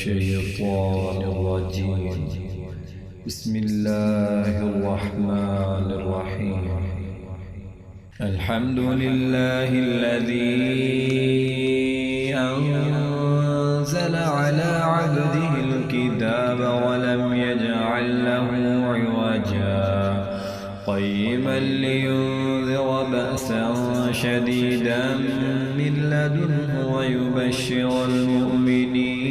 الشيطان الرجيم. بسم الله الرحمن الرحيم. الحمد لله الذي أنزل على عبده الكتاب ولم يجعل له عوجا قيما لينذر بأسا شديدا من لدنه ويبشر المؤمنين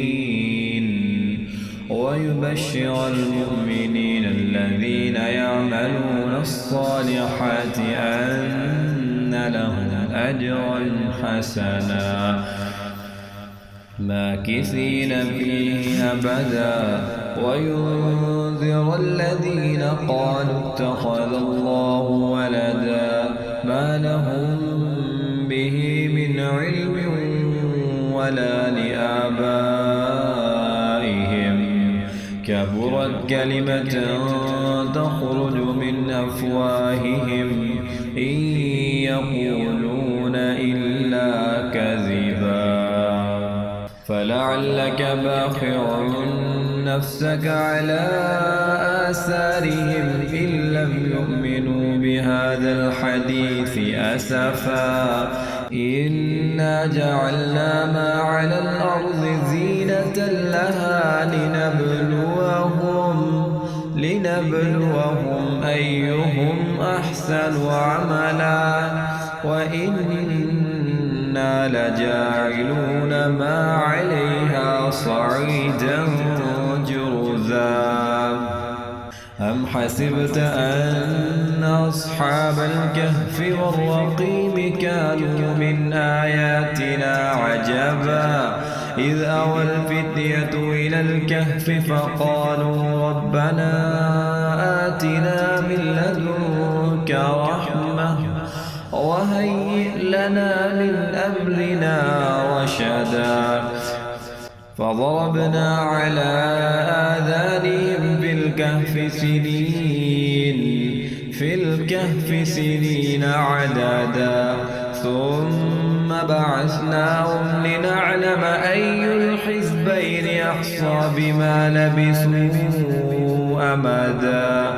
الذين يعملون الصالحات أن لهم أجرا حسنا ماكثين فيه أبدا وينذر الذين قالوا اتخذ الله ولدا ما لهم به من علم ولا لآبائهم كبرت كلمة تخرج من أفواههم إن يقولون إلا كذبا فلعلك باخع نفسك على آثارهم إن لم يؤمنوا بهذا الحديث أسفا إنا جعلنا ما على الأرض زينة لها لنبلوهم أيهم أحسن عملا وإنا لجاعلون ما عليها صعيدا جرزا أم حسبت أن أصحاب الكهف والرقيم كانوا من آياتنا عجبا إذ أوى الفتية إلى الكهف فقالوا ربنا آتنا من لدنك رحمة وهيئ لنا من أمرنا رشدا فضربنا على آذانهم في الكهف سنين عددا ثم بعثناهم لنعلم أي الحزبين أحصى بما لبثوا أمدا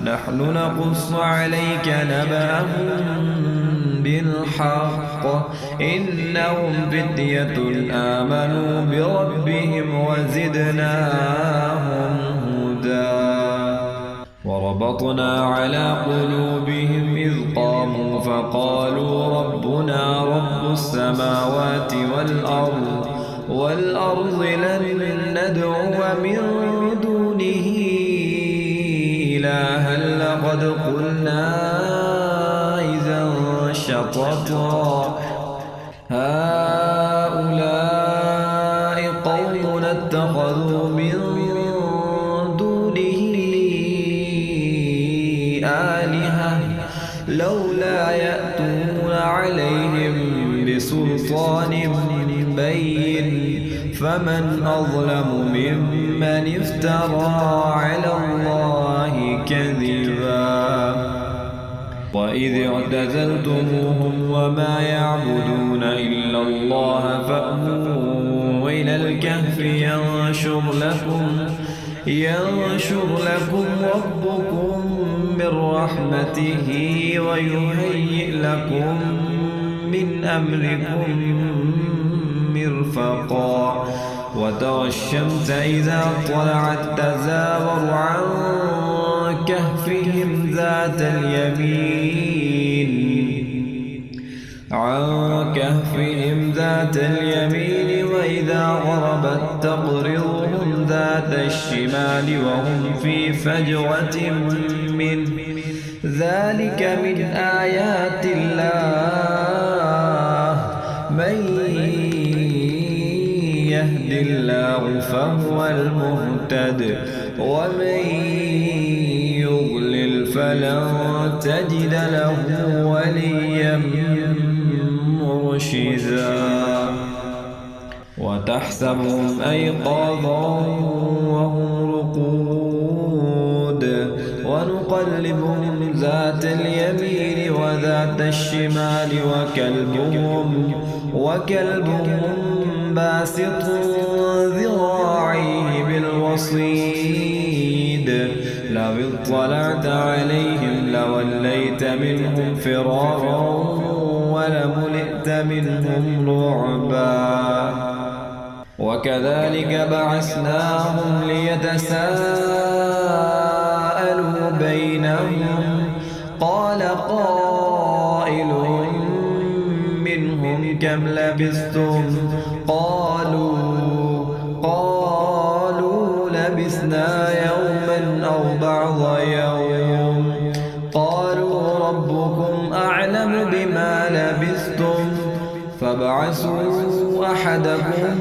نحن نقص عليك نبأهم بالحق إنهم فتية آمنوا بربهم وزدناهم هدى وربطنا على قلوبهم إذ قاموا فقالوا ربنا رب السماوات والأرض لن ندعو من دونه إلها لقد قلنا إذا شططا هؤلاء قوم اتخذوا من دونه آلهة لولا يأتون عليهم بسلطان بين فمن أظلم ممن افترى على الله كذبا وإذ اعتزلتموهم وما يعبدون إلا الله فأووا إلى الكهف ينشر لكم ربكم من رحمته ويهيئ لكم من أمركم مرفقا وترى الشمس إذا طلعت تزاور عن كهفهم ذات اليمين وإذا غربت تقرضهم ذات الشمال وهم في فجوة منه ذلك من آيات الله من يهد الله فهو المهتد ومن يضلل فلن تجد له وليا مرشدا وتحسبهم أيقاظا وهم رقود ونقلبهم ذات اليمين وذات الشمال وكلبهم باسط ذراعيه بالوصيد لو اطلعت عليهم لوليت منهم فرارا ولملئت منهم رعبا وكذلك بعثناهم ليتساءلوا بينهم قال قائل منهم كم لبثتم قالوا لبثنا يوما أو بعض يوم قالوا ربكم أعلم بما لبثتم فابعثوا أحدكم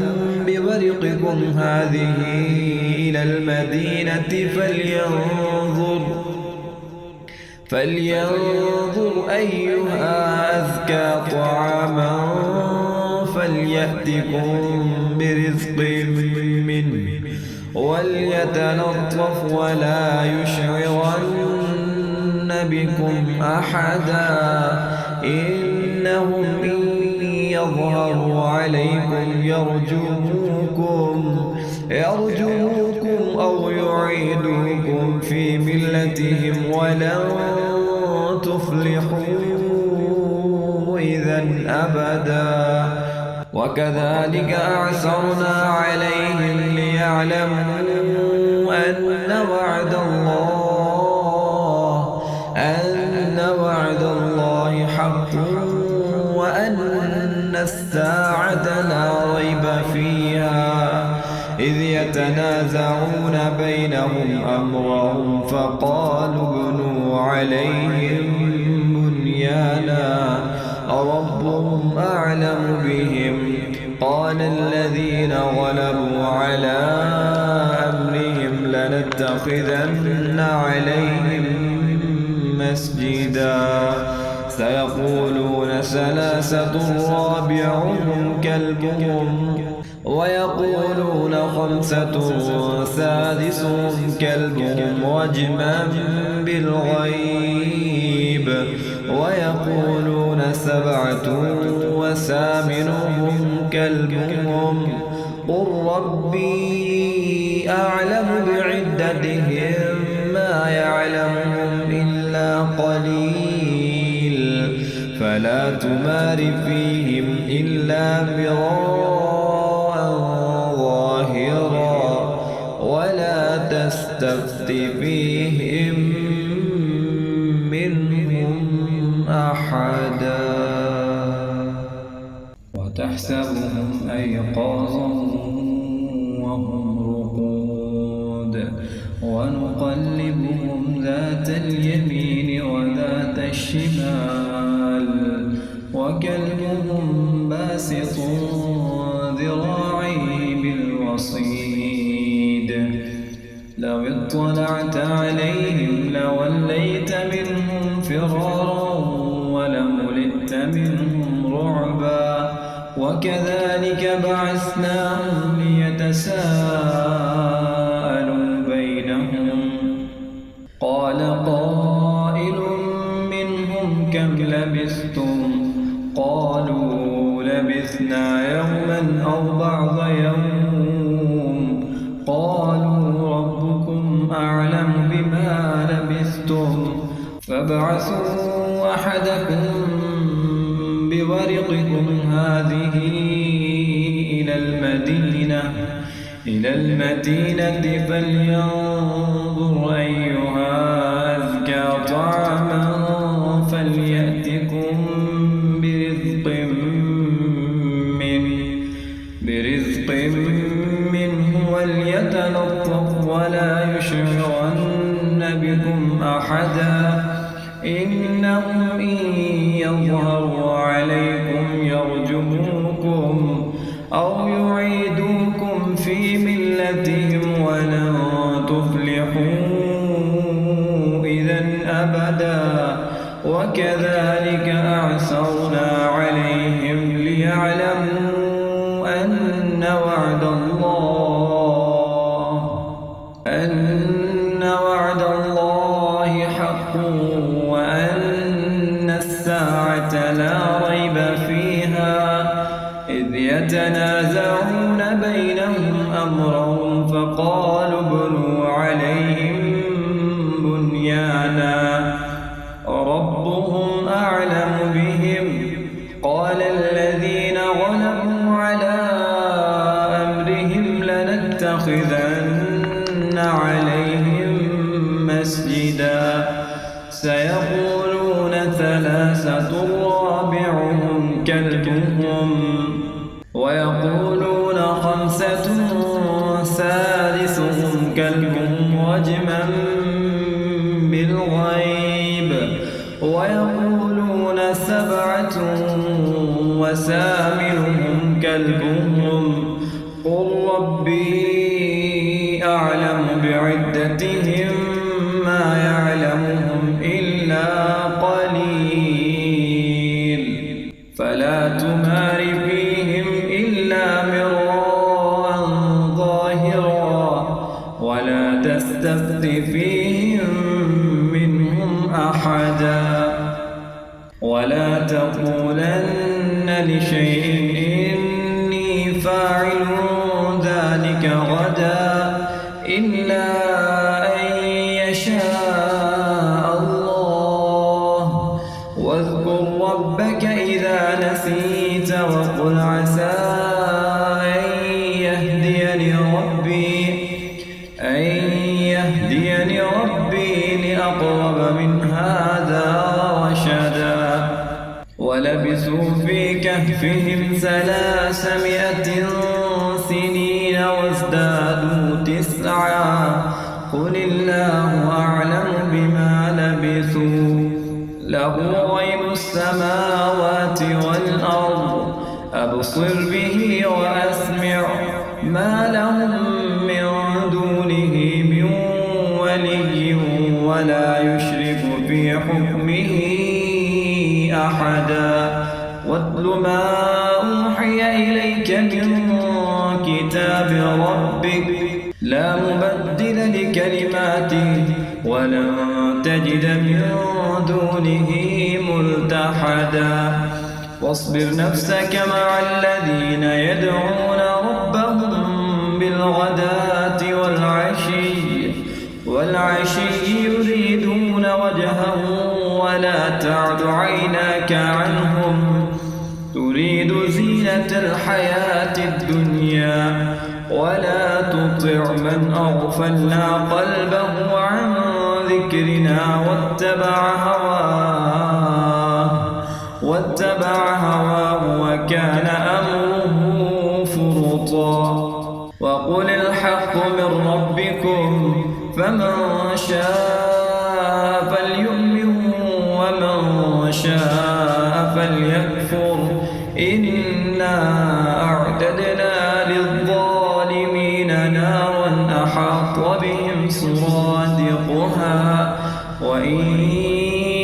بورقكم هذه إلى المدينة فلينظر أيها أزكى طعاما فليأتكم برزق منه وليتلطف ولا يشعرن بكم أحدا إنهم إن يظهروا عليكم يرجوكم أو يعيدوكم في ملتهم ولن تفلحوا إذا أبدا وكذلك أعثرنا عليهم ليعلموا أن وعد الله حق وأن الساعة لا ريب فيها إذ يتنازعون بينهم أمرهم فقالوا ابنوا عليهم بنيانا ربهم أعلم بهم قال الذين غلبوا على أمرهم لنتخذن عليهم مسجدا سيقولون ثلاثة رابعهم كلبهم ويقولون خمسة سادسهم كلبهم رجما بالغيب ويقولون سبعة وثامنهم كلبهم قل ربي أعلم بعدتهم ما يعلمهم إلا قليل فلا تمار فيهم إلا مراء ظاهرا ولا تستفت فيهم منهم أحدا وتحسبهم أيقاظا وهم رقود ونقلبهم ذات اليمين وذات الشمال وكلبهم باسط ذراعيه بالوصيد لو اطلعت عليهم لوليت منهم فرارا ولملئت منهم رعبا وكذلك بعثناهم ليتساءلوا بينهم قال قائل منهم كم لبثتم قالوا لبثنا يوما أو بعض يوم قالوا ربكم أعلم بما لبثتم فابعثوا أحدكم بورقكم هذه إلى المدينة فلينظر أيها أزكى طعاما فليأتكم برزق منه وليتلطف ولا يشعرن بكم أحدا إنهم إن يظهروا عليكم يرجموكم أو يعيدوكم في ملتهم ولن تفلحوا إذا أبدا وكذلك أعثرنا عليهم ليعلموا أن وعد الله حق وأن الساعة لا ريب فيها إذ يتنازعون بينهم أمرهم فقالوا ويقولون خمسة سادسهم كلبهم رجما بالغيب ويقولون سبعة وثامنهم كلبهم قل ربي أعلم بعدتهم ما يعلمهم إلا قليل فلا تمار فيهم إلا مراء ظاهرا ولا تستفت فيهم منهم أحدا ولا تقولن لشيء إني فاعل ذلك غدا إلا أن يشاء الله واذكر ربك إذا نسيت وقل عسى أن يهديني ربي لأقرب من هذا رشدا ولبثوا في كهفهم 300 سنين وازدادوا 9 قل الله أعلم بما لبثوا له غيب السماوات والأرض أبصر به وأسمع ما لهم من دونه من ولي ولا يشرك في حكمه أحدا واتل ما أوحي إليك من كتاب ربك لا مبدل لكلماته ولن تجد من دونه ملتحدا واصبر نفسك مع الذين يدعون ربهم بالغداة والعشي يريدون وجهه ولا تعد عيناك عنهم تريد زينة الحياة الدنيا ولا تطع من أغفلنا قلبه عن ذكرنا واتبع هواه وكان أمره فرطا وقل الحق من ربكم فمن شاء فليؤمن ومن شاء فليكفر إنا أعتدنا للظالمين نارا أحاط بهم سرادقها وإن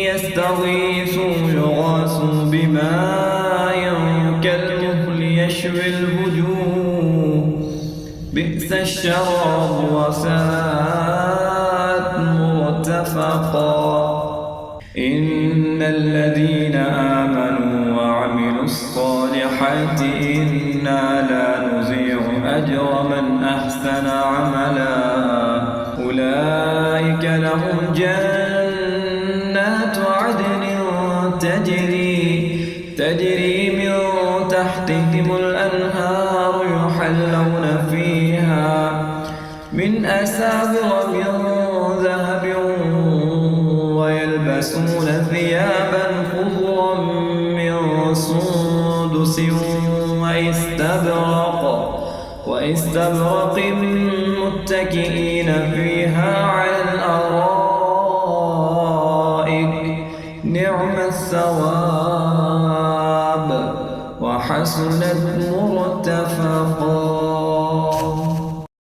يستغيثوا يغاثوا بماء كالمهل يشوي الوجوه بئس الشراب وساءت مرتفقا إن الذين آمنوا وعملوا الصالحات إنا لا نضيع أجر من أحسن عملا أولئك لهم جنات عدن تجري من تحتهم الأنهار يحلون فيها من أساور من ذهب ويلبسون ثيابا خضرا من سندس واستبرق متكئين فيها على الأرائك نعم الثواب وحسنت مرتفقا.